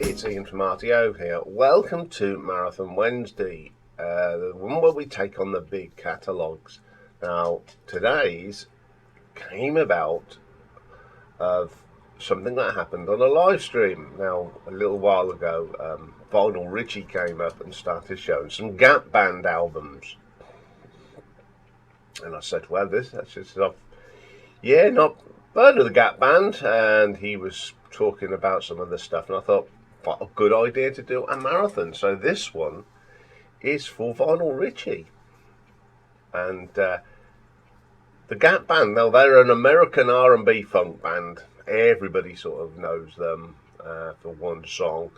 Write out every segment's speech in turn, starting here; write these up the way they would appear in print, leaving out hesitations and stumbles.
it's Iain from RTO here. Welcome to Marathon Wednesday, the one where we take on the big catalogues. Now, today's came about of something that happened on a live stream. Now, a little while ago, Vinyl Richie came up and started showing some Gap Band albums. And I said, well, that's just off. Yeah, not heard of the Gap Band. And he was talking about some of the stuff. And I thought, what a good idea to do a marathon. So this one is for Vinyl Richie. And the Gap Band, now they're an American R&B funk band. Everybody sort of knows them for one song.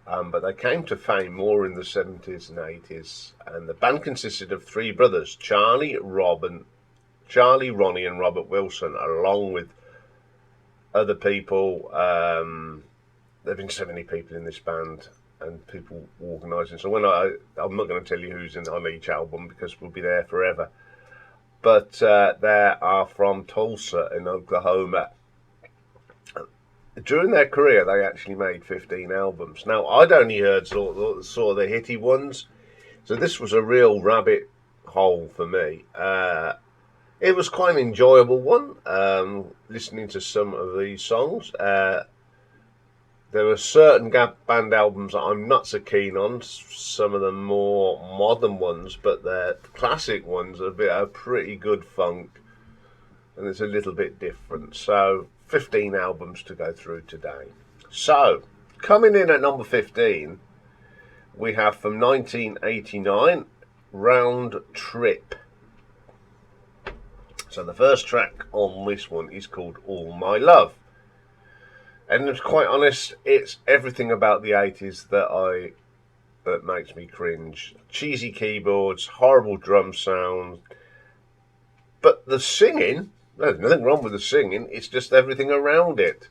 But they came to fame more in the 70s and 80s. And the band consisted of three brothers, Charlie, Ronnie and Robert Wilson, along with other people. There have been so many people in this band and people organising. So I'm not going to tell you who's on each album because we'll be there forever. But they are from Tulsa in Oklahoma. During their career, they actually made 15 albums. Now, I'd only heard sort of the hitty ones, so this was a real rabbit hole for me. It was quite an enjoyable one, listening to some of these songs. There were certain Gap Band albums that I'm not so keen on, some of the more modern ones, but the classic ones are pretty good funk, and it's a little bit different. So 15 albums to go through today. So, coming in at number 15, we have from 1989, Round Trip. So the first track on this one is called All My Love. And to be quite honest, it's everything about the 80s that makes me cringe. Cheesy keyboards, horrible drum sound. But the singing, there's nothing wrong with the singing, it's just everything around it.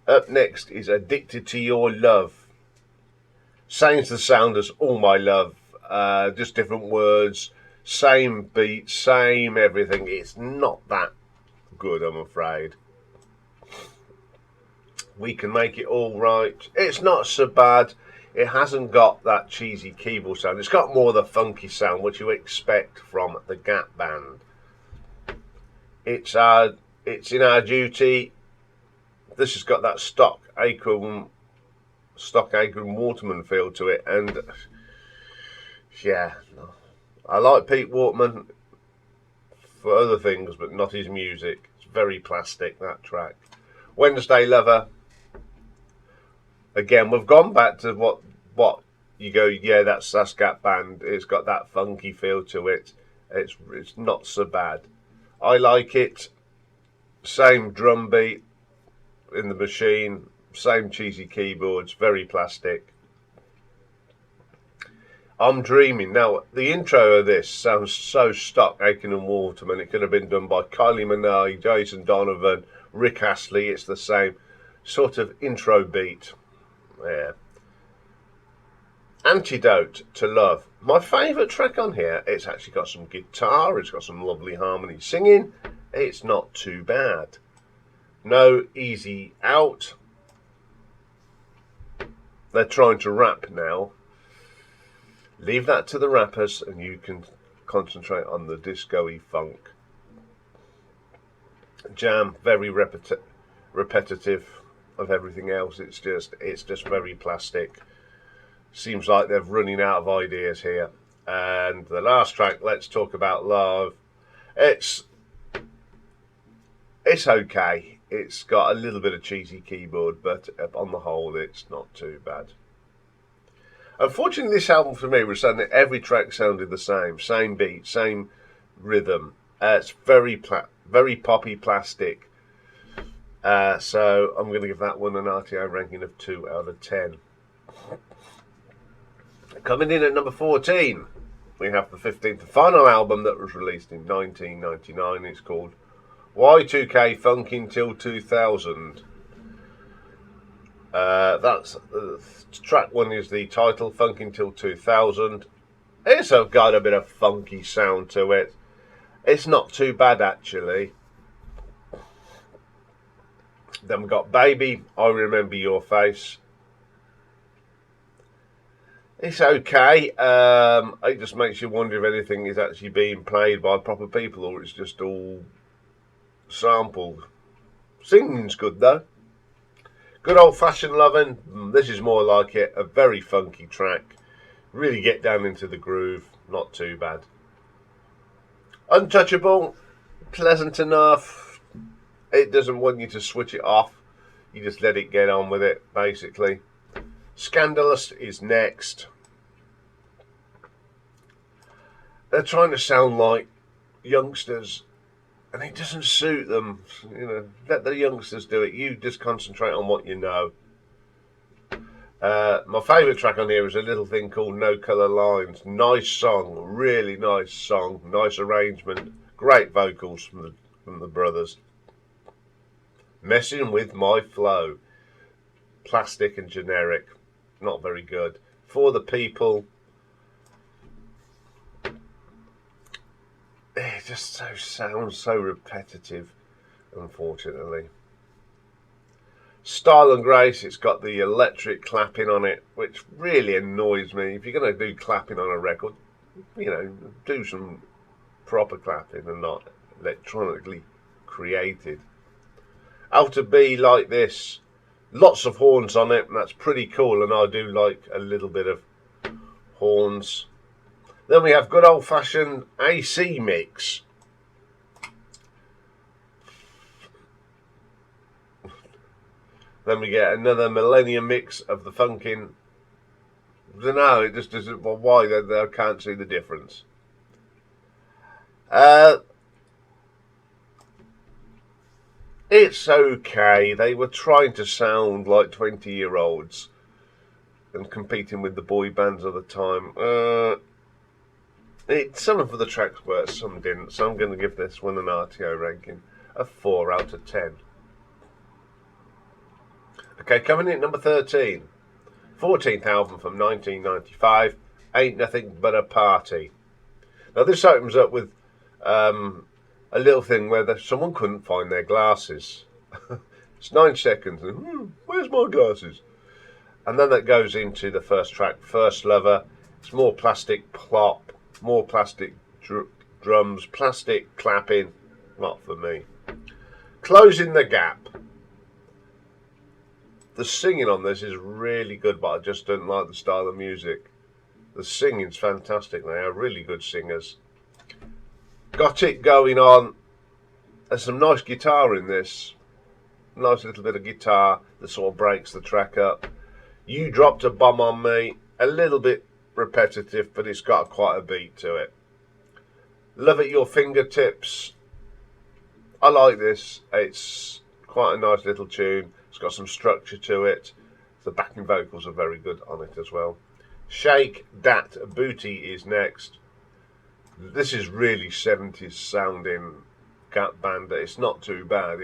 Up next is Addicted to Your Love. Same as the sound as All My Love, just different words, same beat, same everything. It's not that good, I'm afraid. We Can Make It All Right. It's not so bad. It hasn't got that cheesy keyboard sound. It's got more of the funky sound, which you expect from the Gap Band. It's in Our Duty. This has got that stock Acorn Waterman feel to it, and yeah, I like Pete Waterman for other things, but not his music. It's very plastic, that track. Wednesday Lover. Again, we've gone back to what you go, yeah, that's Gap Band. It's got that funky feel to it. It's not so bad. I like it. Same drum beat in the machine, same cheesy keyboards, very plastic. I'm Dreaming. Now, the intro of this sounds so stock Aitken and Waterman. It could have been done by Kylie Minogue, Jason Donovan, Rick Astley. It's the same sort of intro beat. Yeah. Antidote to Love. My favourite track on here, it's actually got some guitar, it's got some lovely harmony singing. It's not too bad. No Easy Out. They're trying to rap now. Leave that to the rappers and you can concentrate on the disco-y funk. Jam, very repetitive of everything else. It's just very plastic. Seems like they're running out of ideas here. And the last track, Let's Talk About Love. It's okay. It's got a little bit of cheesy keyboard, but on the whole, it's not too bad. Unfortunately, this album for me was that every track sounded the same beat, same rhythm. It's very poppy, plastic. So I'm going to give that one an RTO ranking of 2 out of 10. Coming in at number 14, we have the 15th and final album that was released in 1999. It's called Y2K Funkin Till 2000. That's track one is the title, Funkin Till 2000. It's got a bit of funky sound to it. It's not too bad actually. Then we got Baby, I Remember Your Face. It's okay. It just makes you wonder if anything is actually being played by proper people or it's just all sampled. Singing's good though. Good Old Fashioned Lovin'. This is more like it. A very funky track. Really get down into the groove. Not too bad. Untouchable. Pleasant enough. It doesn't want you to switch it off. You just let it get on with it, basically. Scandalous is next. They're trying to sound like youngsters, and it doesn't suit them. You know, let the youngsters do it. You just concentrate on what you know. My favourite track on here is a little thing called No Colour Lines. Nice song, really nice song, nice arrangement, great vocals from the brothers. Messing with My Flow. Plastic and generic. Not very good. For the People. It just sounds so repetitive, unfortunately. Style and Grace, it's got the electric clapping on it, which really annoys me. If you're going to do clapping on a record, you know, do some proper clapping and not electronically created. How to Be Like This. Lots of horns on it, and that's pretty cool, and I do like a little bit of horns. Then we have Good Old Fashioned AC Mix. Then we get another Millennium mix of the Funkin. I don't know, it just doesn't, well, why, I can't see the difference. It's okay. They were trying to sound like 20-year-olds and competing with the boy bands of the time. Some of the tracks worked, some didn't. So I'm going to give this one an RTO ranking of 4 out of 10. Okay, coming in at number 13. 14th album from 1995. Ain't Nothing But a Party. Now this opens up with a little thing where someone couldn't find their glasses. It's 9 seconds. And, where's my glasses? And then that goes into the first track, First Lover. It's more plastic plop, more plastic drums, plastic clapping. Not for me. Closing the Gap. The singing on this is really good, but I just don't like the style of music. The singing's fantastic. They are really good singers. Got It Going On. There's some nice guitar in this. Nice little bit of guitar that sort of breaks the track up. You Dropped a Bomb on Me. A little bit repetitive, but it's got quite a beat to it. Love at Your Fingertips. I like this. It's quite a nice little tune. It's got some structure to it. The backing vocals are very good on it as well. Shake Dat Booty is next. This is really 70s sounding Gap band. It's not too bad.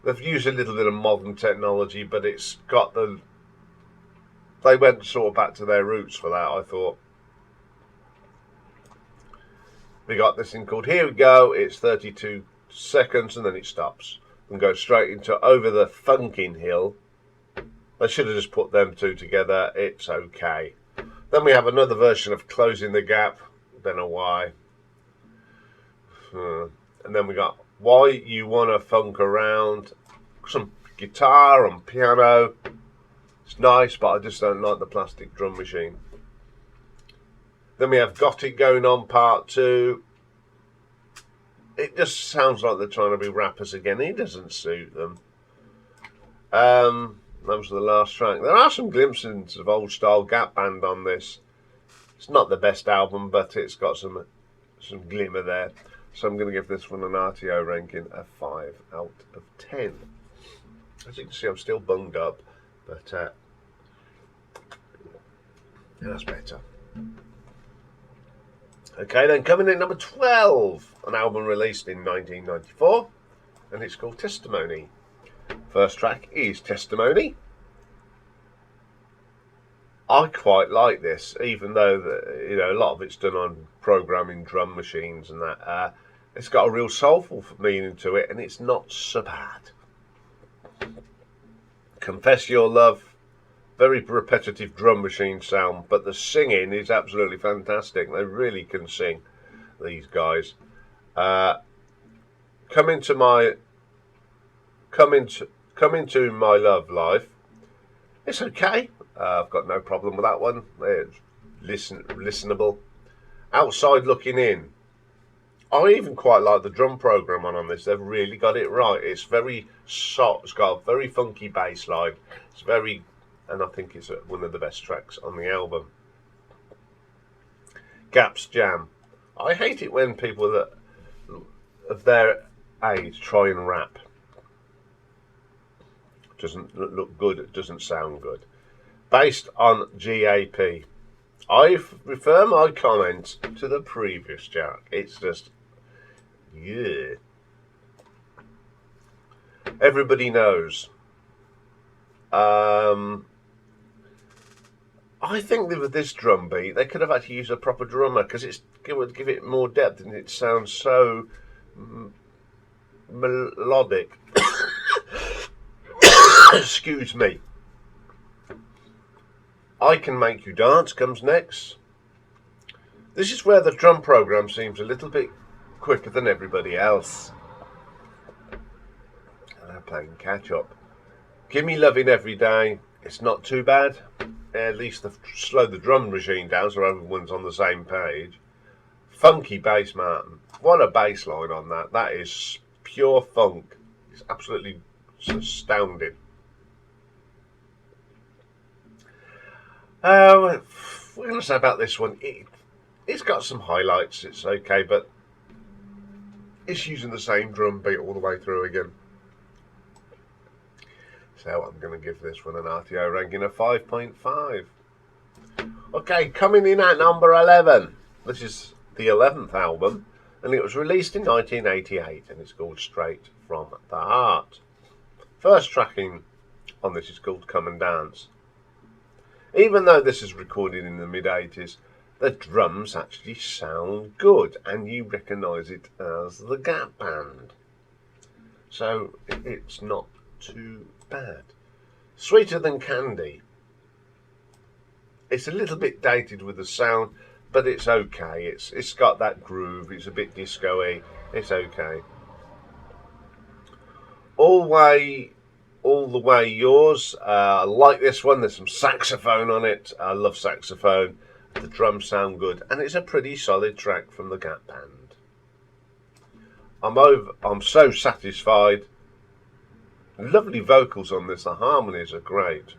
They've used a little bit of modern technology, but it's got they went sort of back to their roots for that, I thought. We got this thing called Here We Go. It's 32 seconds and then it stops and goes straight into Over the Funkin' Hill. They should have just put them two together. It's okay. Then we have another version of Closing the Gap. Don't know why. And then we got Why You Wanna Funk Around. Some guitar and piano. It's nice, but I just don't like the plastic drum machine. Then we have Got It Going On Part 2. It just sounds like they're trying to be rappers again. It doesn't suit them. That was the last track. There are some glimpses of old style Gap band on this. It's not the best album, but it's got some glimmer there. So I'm going to give this one an RTO ranking of 5 out of 10. As you can see, I'm still bunged up, but that's better. Okay, then coming in number 12, an album released in 1994, and it's called Testimony. First track is Testimony. I quite like this, even though a lot of it's done on programming drum machines and that. It's got a real soulful meaning to it, and it's not so bad. Confess Your Love. Very repetitive drum machine sound, but the singing is absolutely fantastic. They really can sing, these guys. Come into my love life. It's okay. I've got no problem with that one. It's listenable. Outside Looking In. I even quite like the drum program on this. They've really got it right. It's very soft. It's got a very funky bass line. It's very, and I think it's one of the best tracks on the album. Gap's Jam. I hate it when people that of their age try and rap. It doesn't look good. It doesn't sound good. Based on GAP. I refer my comments to the previous Jack. It's just, yeah. Everybody Knows. I think that with this drum beat, they could have had to use a proper drummer because it would give it more depth and it sounds so melodic. Excuse me. I Can Make You Dance comes next. This is where the drum program seems a little bit quicker than everybody else. And they're playing catch up. Gimme Lovin' Every Day. It's not too bad. At least they've slowed the drum machine down so everyone's on the same page. Funky Bass Mountain. What a bass line on that. That is pure funk. It's absolutely astounding. We're going to say about this one, it's got some highlights, it's okay, but it's using the same drum beat all the way through again. So I'm going to give this one an RTO ranking of 5.5. Okay, coming in at number 11. This is the 11th album, and it was released in 1988, and it's called Straight From the Heart. First tracking on this is called Come and Dance. Even though this is recorded in the mid-80s, the drums actually sound good, and you recognise it as the Gap Band. So it's not too bad. Sweeter Than Candy. It's a little bit dated with the sound, but it's okay. It's got that groove. It's a bit disco-y. It's okay. All the Way Yours. I like this one. There's some saxophone on it. I love saxophone. The drums sound good, and it's a pretty solid track from the Gap Band. I'm so satisfied. Lovely vocals on this. The harmonies are great.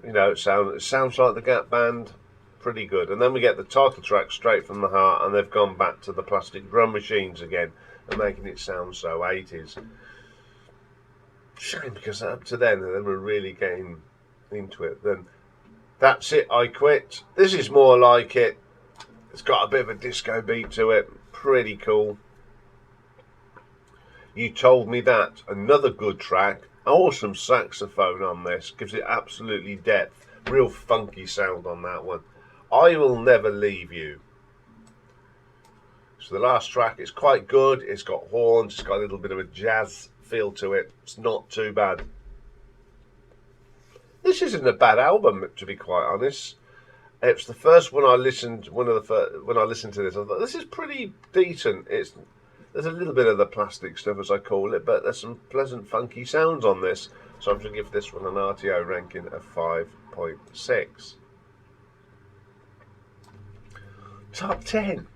You know, it sounds like the Gap Band. Pretty good. And then we get the title track, Straight From the Heart, and they've gone back to the plastic drum machines again and making it sound so 80s. Shame, because up to then they were really getting into it. Then That's It, I Quit. This is more like it. It's got a bit of a disco beat to it. Pretty cool. You Told Me That. Another good track. Awesome saxophone on this. Gives it absolutely depth. Real funky sound on that one. I Will Never Leave You. So the last track is quite good. It's got horns. It's got a little bit of a jazz feel to it. It's not too bad. This isn't a bad album, to be quite honest. It's the first one I listened. When I listened to this, I thought this is pretty decent. There's a little bit of the plastic stuff, as I call it, but there's some pleasant, funky sounds on this. So I'm going to give this one an RTO ranking of 5.6. Top 10.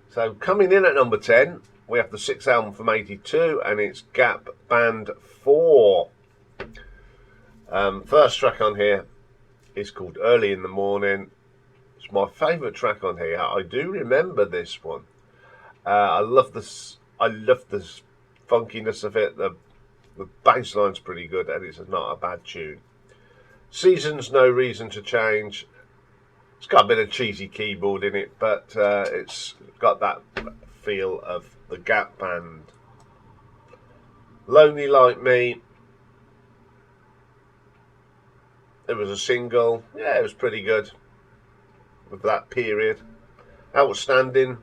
So coming in at number 10, we have the 6th album from 82, and it's Gap Band 4. First track on here is called Early in the Morning. It's my favourite track on here. I do remember this one. I love this funkiness of it. The bass line's pretty good, and it's not a bad tune. Seasons, No Reason to Change. It's got a bit of cheesy keyboard in it, but it's got that feel of the Gap Band. Lonely Like Me. It was a single. Yeah, it was pretty good with that period. Outstanding.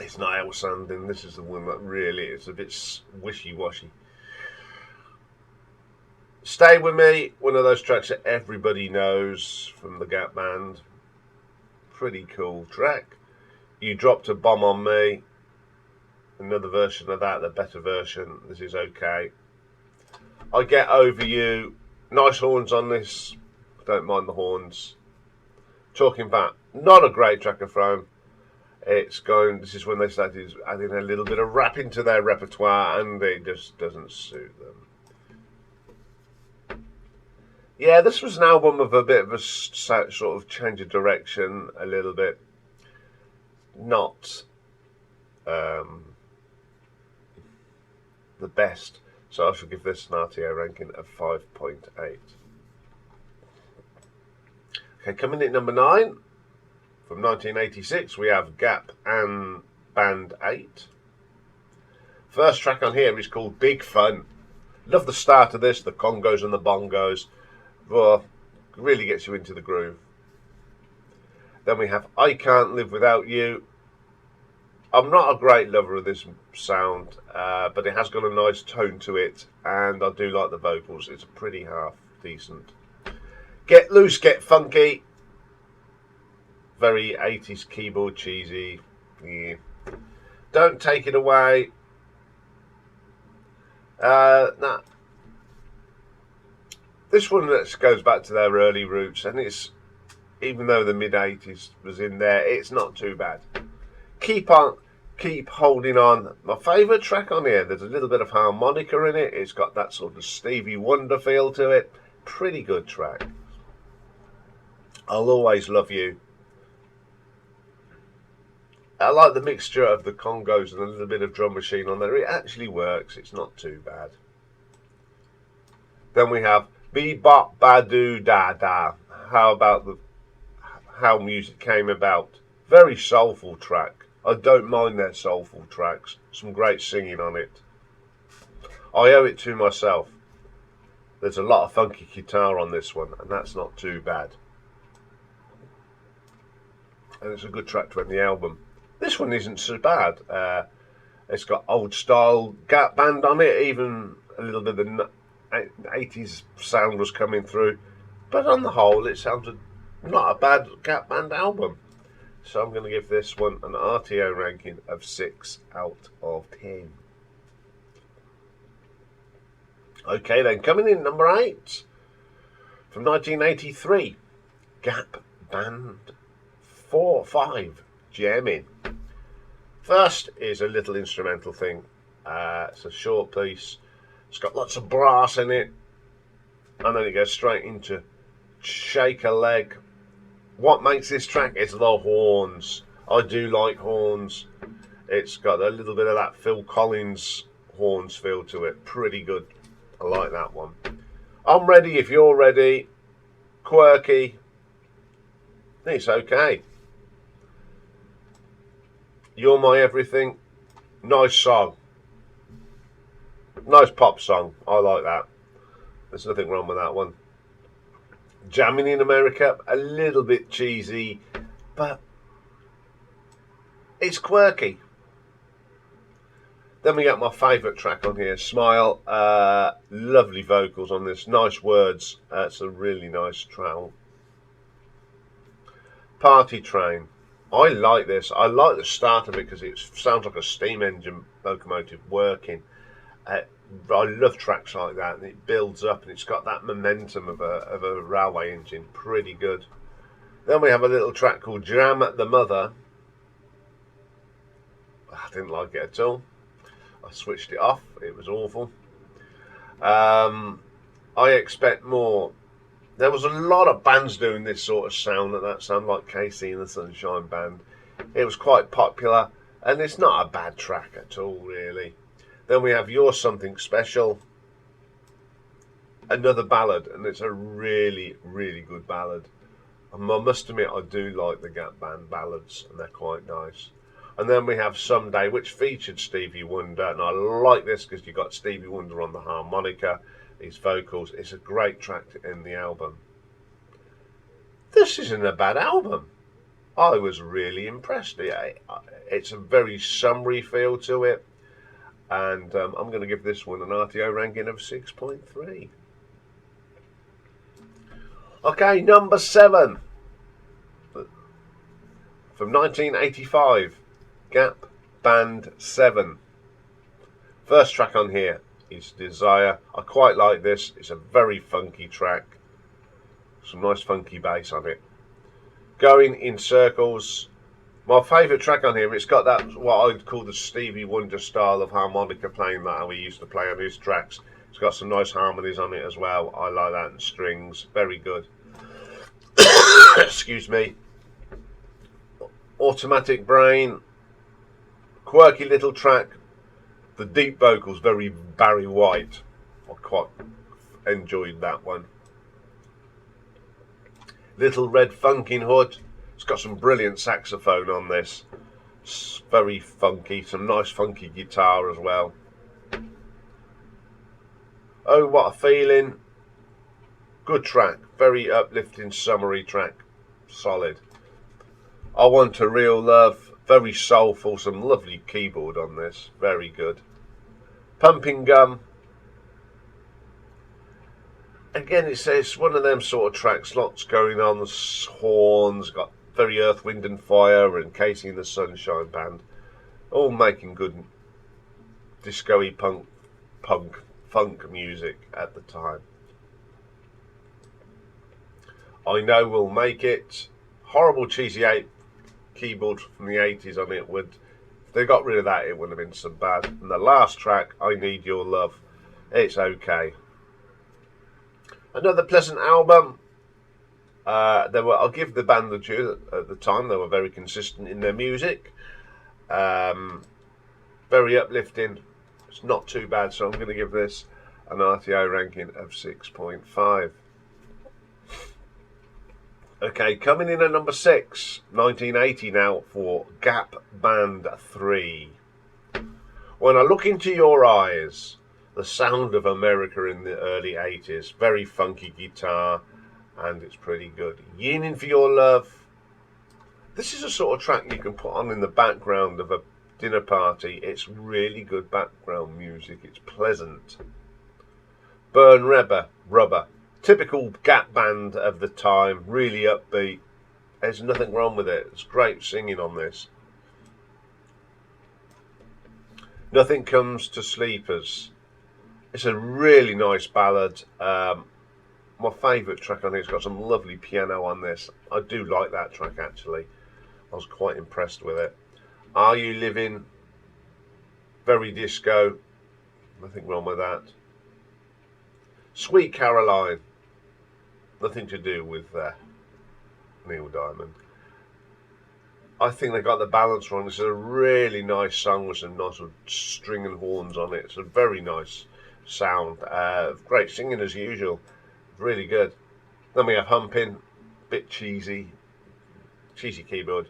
It's not outstanding. This is the one that really is a bit wishy-washy. Stay With Me, one of those tracks that everybody knows from the Gap Band. Pretty cool track. You Dropped a Bomb on Me, another version of that, the better version. This is okay. I Get Over You, nice horns on this. Don't mind the horns. Talking Back, not a great track of Throne. It's going. This is when they started adding a little bit of rap into their repertoire, and it just doesn't suit them. Yeah, this was an album of a bit of a sort of change of direction, a little bit. Not the best, so I shall give this an RTO ranking of 5.8. Okay, coming in at number 9, from 1986, we have Gap and Band VIII. First track on here is called Big Fun. Love the start of this, the congos and the bongos. Well, really gets you into the groove. Then we have I Can't Live Without You. I'm not a great lover of this sound, but it has got a nice tone to it, and I do like the vocals. It's pretty half decent. Get Loose, Get Funky. Very 80s keyboard cheesy. Yeah. Don't Take It Away. Nah. This one goes back to their early roots, and it's, even though the mid-80s was in there, it's not too bad. Keep Holding On. My favourite track on here, there's a little bit of harmonica in it. It's got that sort of Stevie Wonder feel to it. Pretty good track. I'll Always Love You. I like the mixture of the congos and a little bit of drum machine on there. It actually works. It's not too bad. Then we have Bebop Badu Da Da. How about how music came about? Very soulful track. I don't mind their soulful tracks. Some great singing on it. I Owe It to Myself. There's a lot of funky guitar on this one, and that's not too bad. And it's a good track to end the album. This one isn't so bad. It's got old style Gap Band on it, even a little bit of the 80s sound was coming through. But on the whole, it sounds not a bad Gap Band album. So I'm going to give this one an RTO ranking of 6 out of 10. Okay then, coming in number 8, from 1983, Gap Band 5, Jammin. First is a little instrumental thing. It's a short piece. It's got lots of brass in it, and then it goes straight into Shake a Leg. What makes this track is the horns. I do like horns. It's got a little bit of that Phil Collins horns feel to it. Pretty good. I like that one. I'm Ready If You're Ready. Quirky. It's okay. You're My Everything. Nice song. Nice pop song. I like that. There's nothing wrong with that one. Jammin in America, a little bit cheesy, but it's quirky. Then we got my favourite track on here, Smile. Lovely vocals on this, nice words. It's a really nice track. Party Train. I like this. I like the start of it because it sounds like a steam engine locomotive working. I love tracks like that, and it builds up, and it's got that momentum of a railway engine. Pretty good. Then we have a little track called Jam at the Mother. I didn't like it at all. I switched it off. It was awful. I Expect More. There was a lot of bands doing this sort of sound, and that sound like Casey and the Sunshine Band. It was quite popular, and it's not a bad track at all, really. Then we have You're Something Special, another ballad, and it's a really, really good ballad. I must admit, I do like the Gap Band ballads, and they're quite nice. And then we have Someday, which featured Stevie Wonder, and I like this because you got Stevie Wonder on the harmonica, his vocals. It's a great track to end the album. This isn't a bad album. I was really impressed. It's a very summery feel to it, and I'm going to give this one an RTO ranking of 6.3. Okay, number 7 from 1985, Gap Band VII. First track on here is Desire. I quite like this. It's a very funky track. Some nice funky bass on it. Going in Circles. My favourite track on here, it's got that, what I'd call the Stevie Wonder style of harmonica playing that we used to play on his tracks. It's got some nice harmonies on it as well. I like that, and strings. Very good. Excuse me. Automatic Brain. Quirky little track. The deep vocals, very Barry White. I quite enjoyed that one. Little Red Funkin' Hood. It's got some brilliant saxophone on this. It's very funky. Some nice funky guitar as well. Oh, What a Feeling. Good track. Very uplifting, summery track. Solid. I Want a Real Love. Very soulful. Some lovely keyboard on this. Very good. Pumping Gum. Again, it's one of them sort of tracks. Lots going on. The horns. Got very Earth, Wind and Fire and Casey and the Sunshine Band. All making good disco-y funk music at the time. I Know We'll Make It. Horrible cheesy keyboard from the 80s on it. If they got rid of that, it wouldn't have been so bad. And the last track, I Need Your Love. It's okay. Another pleasant album. I'll give the band the due at the time. They were very consistent in their music. Very uplifting. It's not too bad, so I'm going to give this an RTO ranking of 6.5. Okay, coming in at number 6, 1980 now for Gap Band 3. When I Look Into Your Eyes, the sound of America in the early 80s. Very funky guitar, and it's pretty good. Yearning for Your Love. This is a sort of track you can put on in the background of a dinner party. It's really good background music. It's pleasant. Burn Rubber. Typical Gap band of the time. Really upbeat. There's nothing wrong with it. It's great singing on this. Nothing Comes to Sleepers. It's a really nice ballad. My favourite track on here, it's got some lovely piano on this. I do like that track actually. I was quite impressed with it. Are You Living? Very disco. Nothing wrong with that. Sweet Caroline. Nothing to do with Neil Diamond. I think they got the balance wrong. It's a really nice song with some nice string and horns on it. It's a very nice sound. Great singing as usual. Really good. Then we have Humping. Bit cheesy keyboard.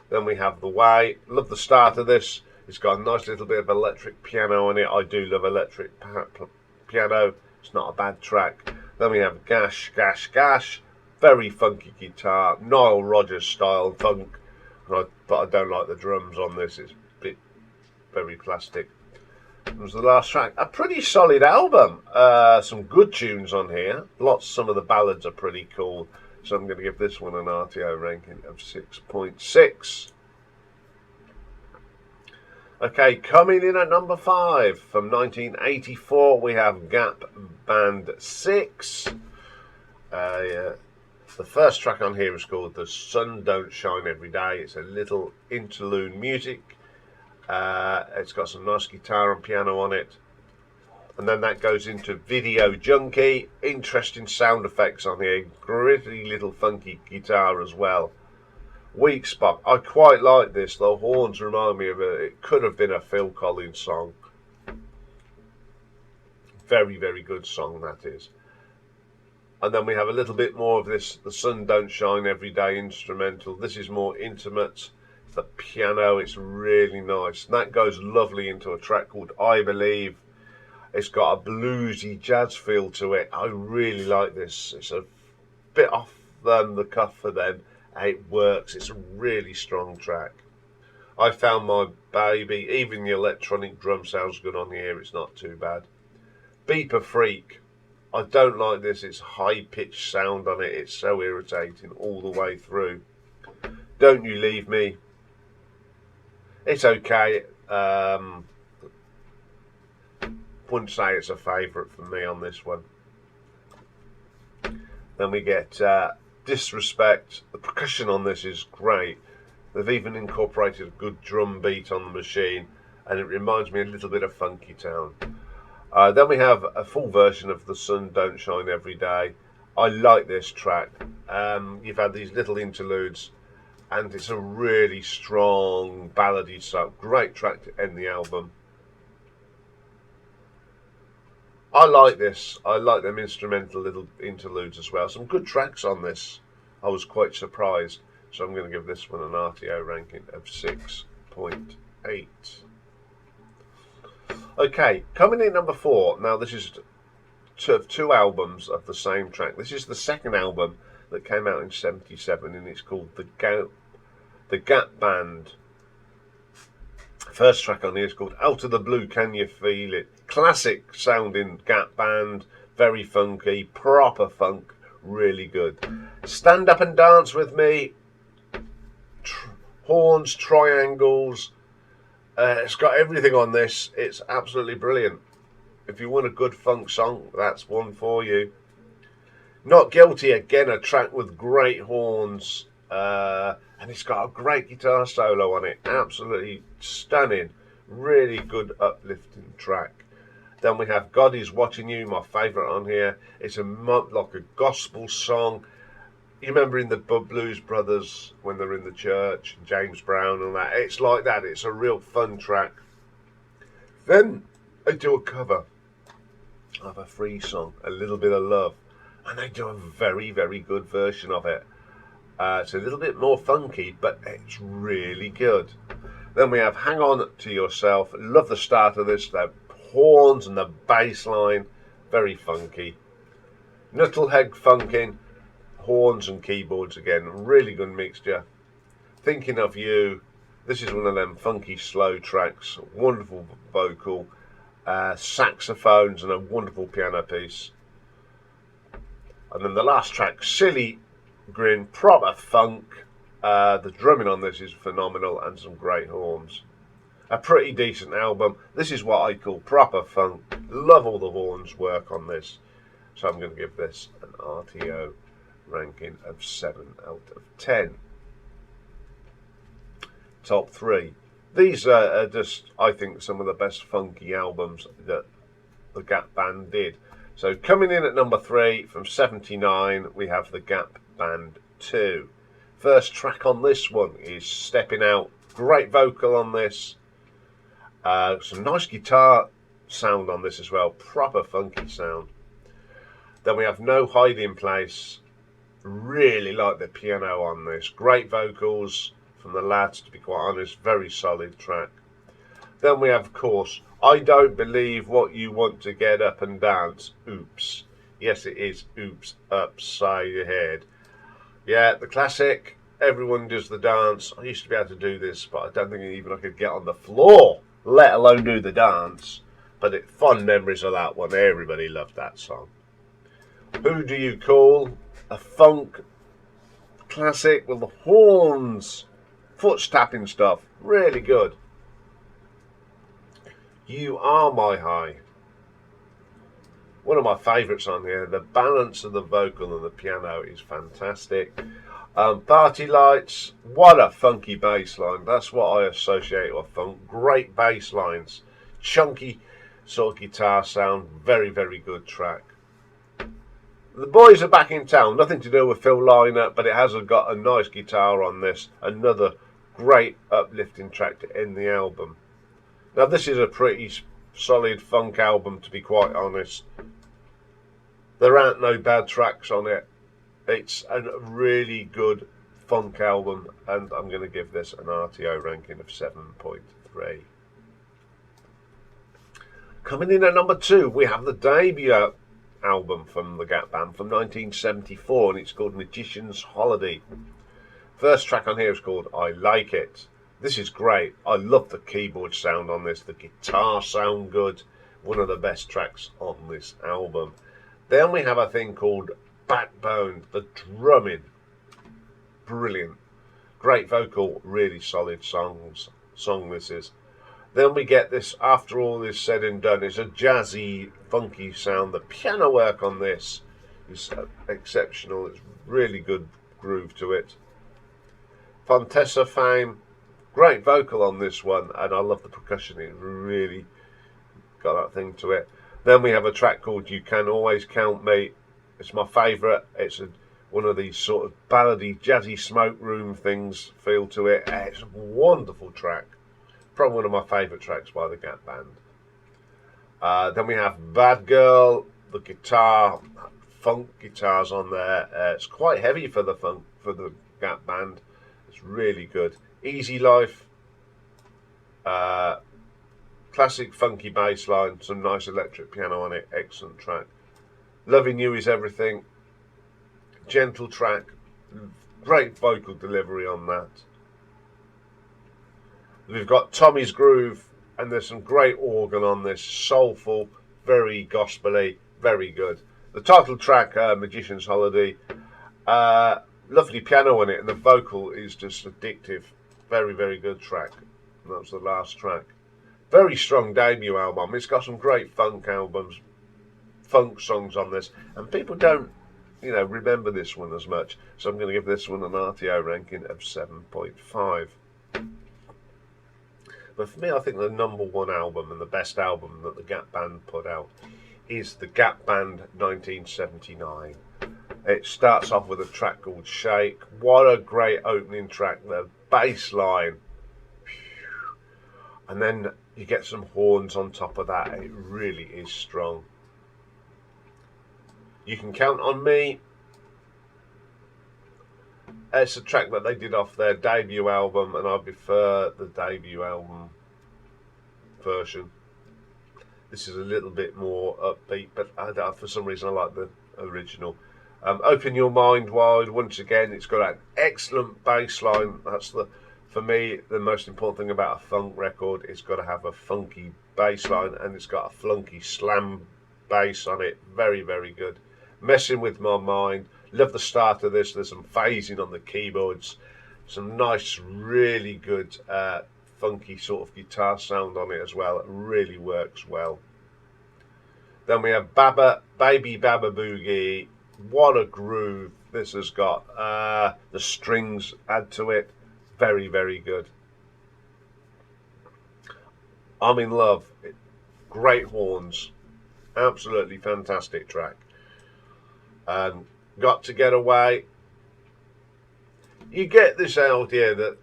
Then we have The Way. Love the start of this. It's got a nice little bit of electric piano on it. I do love electric piano. It's not a bad track. Then we have Gash. Very funky guitar. Nile Rodgers style funk. But I don't like the drums on this. It's a bit very plastic. It was the last track. A pretty solid album. Some good tunes on here. Some of the ballads are pretty cool. So I'm going to give this one an RTO ranking of 6.6. Okay, coming in at number 5 from 1984, we have Gap Band 6. The first track on here is called The Sun Don't Shine Every Day. It's a little interlude music. It's got some nice guitar and piano on it. And then that goes into Video Junkie. Interesting sound effects on here. Gritty little funky guitar as well. Weak Spot. I quite like this. The horns remind me of it could have been a Phil Collins song. Very, very good song that is. And then we have a little bit more of this The Sun Don't Shine Every Day instrumental. This is more intimate. The piano, it's really nice. And that goes lovely into a track called I Believe. It's got a bluesy jazz feel to it. I really like this. It's a bit off the cuff for them. It works. It's a really strong track. I found my baby. Even the electronic drum sounds good on here. It's not too bad. Beeper Freak. I don't like this. It's high-pitched sound on it. It's so irritating all the way through. Don't You Leave Me. It's okay. Wouldn't say it's a favourite for me on this one. Then we get Disrespect. The percussion on this is great. They've even incorporated a good drum beat on the machine, and it reminds me a little bit of Funky Town. Then we have a full version of The Sun Don't Shine Every Day. I like this track. You've had these little interludes, and it's a really strong ballady song. Great track to end the album. I like this. I like them instrumental little interludes as well. Some good tracks on this. I was quite surprised. So I'm going to give this one an RTO ranking of 6.8. Okay, coming in number 4. Now this is two albums of the same track. This is the second album that came out in '77, and it's called The Gap Band. First track on here is called Out of the Blue, Can You Feel It? Classic sounding Gap Band, very funky, proper funk, really good. Stand Up and Dance With Me, horns, triangles, it's got everything on this. It's absolutely brilliant. If you want a good funk song, that's one for you. Not Guilty, again a track with great horns, and it's got a great guitar solo on it. Absolutely stunning. Really good uplifting track. Then we have God Is Watching You, my favourite on here. It's like a gospel song. You remember in the Blues Brothers when they're in the church, James Brown and that. It's like that. It's a real fun track. Then they do a cover of a free song, A Little Bit of Love, and they do a very, very good version of it. It's a little bit more funky, but it's really good. Then we have Hang On To Yourself. Love the start of this. The horns and the bass line, very funky. Nuttlehead Funkin', horns and keyboards again, really good mixture. Thinking of You, this is one of them funky slow tracks, wonderful vocal, saxophones and a wonderful piano piece. And then the last track, Silly Grin, proper funk. The drumming on this is phenomenal and some great horns. A pretty decent album. This is what I call proper funk. Love all the horns work on this. So I'm going to give this an RTO ranking of 7 out of 10. Top 3. These are just, I think, some of the best funky albums that the Gap Band did. So coming in at number 3 from '79, we have the Gap Band 2. First track on this one is Stepping Out. Great vocal on this. Some nice guitar sound on this as well. Proper funky sound. Then we have No Hiding Place. Really like the piano on this. Great vocals from the lads, to be quite honest. Very solid track. Then we have, of course, I Don't Believe What You Want to Get Up and Dance. Oops. Yes, it is Oops Upside Your Head. Yeah, the classic. Everyone does the dance. I used to be able to do this, but I don't think even I could get on the floor, let alone do the dance. But fond memories of that one. Everybody loved that song. Who Do You Call? A funk classic with the horns, foot tapping stuff. Really good. You Are My High. One of my favourites on here. The balance of the vocal and the piano is fantastic. Party Lights. What a funky bass line. That's what I associate with funk. Great bass lines. Chunky sort of guitar sound. Very, very good track. The Boys Are Back in Town. Nothing to do with Phil Lynott, but it has got a nice guitar on this. Another great uplifting track to end the album. Now this is a pretty solid funk album, to be quite honest. There aren't no bad tracks on it. It's a really good funk album, and I'm going to give this an RTO ranking of 7.3. Coming in at number 2, we have the debut album from the Gap Band from 1974, and it's called Magician's Holiday. First track on here is called I Like It. This is great. I love the keyboard sound on this. The guitar sound good. One of the best tracks on this album. Then we have a thing called Backbone. The drumming, brilliant. Great vocal, really solid song this is. Then we get this, after all this said and done, it's a jazzy, funky sound. The piano work on this is exceptional. It's really good groove to it. Fontessa Fame, great vocal on this one, and I love the percussion. It really got that thing to it. Then we have a track called You Can Always Count Me. It's my favourite. It's one of these sort of ballady, jazzy smoke room things feel to it. It's a wonderful track. Probably one of my favourite tracks by the Gap Band. Then we have Bad Girl, the guitar, funk guitars on there. It's quite heavy for the funk, for the Gap Band. It's really good. Easy Life, classic funky bass line, some nice electric piano on it, excellent track. Loving You Is Everything, gentle track, great vocal delivery on that. We've got Tommy's Groove, and there's some great organ on this, soulful, very gospel-y, very good. The title track, Magician's Holiday, lovely piano on it, and the vocal is just addictive. Very, very good track. And that was the last track. Very strong debut album. It's got some great funk songs on this, and people don't, remember this one as much. So I'm going to give this one an RTO ranking of 7.5. But for me, I think the number one album and the best album that the Gap Band put out is the Gap Band 1979. It starts off with a track called Shake. What a great opening track. The bass line. And then you get some horns on top of that. It really is strong. You Can Count on Me. It's a track that they did off their debut album, and I prefer the debut album version. This is a little bit more upbeat, but for some reason I like the original. Open Your Mind Wide. Once again, it's got an excellent bass line. That's for me, the most important thing about a funk record. It's got to have a funky bass line, and it's got a flunky slam bass on it. Very, very good. Messing With My Mind. Love the start of this. There's some phasing on the keyboards. Some nice, really good funky sort of guitar sound on it as well. It really works well. Then we have Baby Baba Boogie. What a groove this has got. The strings add to it. Very, very good. I'm in Love. Great horns. Absolutely fantastic track. Got to Get Away. You get this idea that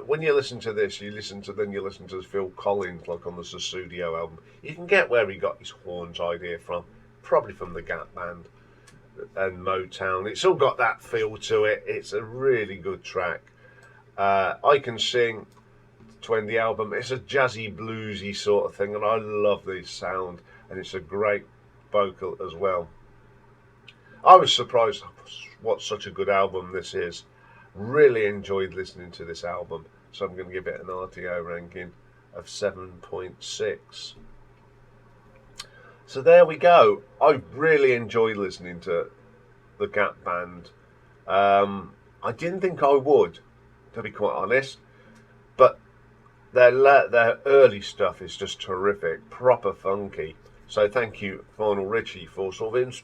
when you listen to this, you listen to Phil Collins, like on the Sussudio album. You can get where he got his horns idea from. Probably from the Gap Band and Motown. It's all got that feel to it. It's a really good track. I Can Sing to end the album. It's a jazzy, bluesy sort of thing, and I love this sound, and it's a great vocal as well. I was surprised what such a good album this is. Really enjoyed listening to this album, so I'm going to give it an RTO ranking of 7.6. So there we go. I really enjoyed listening to the Gap Band. I didn't think I would, to be quite honest, but their early stuff is just terrific, proper funky. So thank you, Lionel Richie, for sort of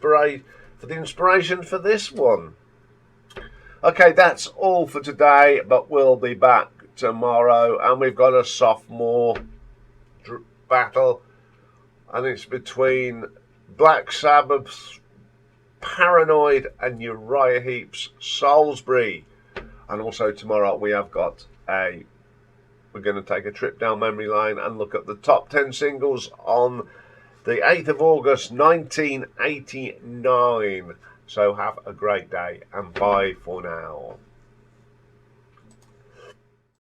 the inspiration for this one. Okay, that's all for today, but we'll be back tomorrow, and we've got a sophomore battle, and it's between Black Sabbath's Paranoid and Uriah Heep's Salisbury. And also tomorrow we have got we're going to take a trip down memory lane and look at the top 10 singles on the 8th of August 1989. So have a great day, and bye for now.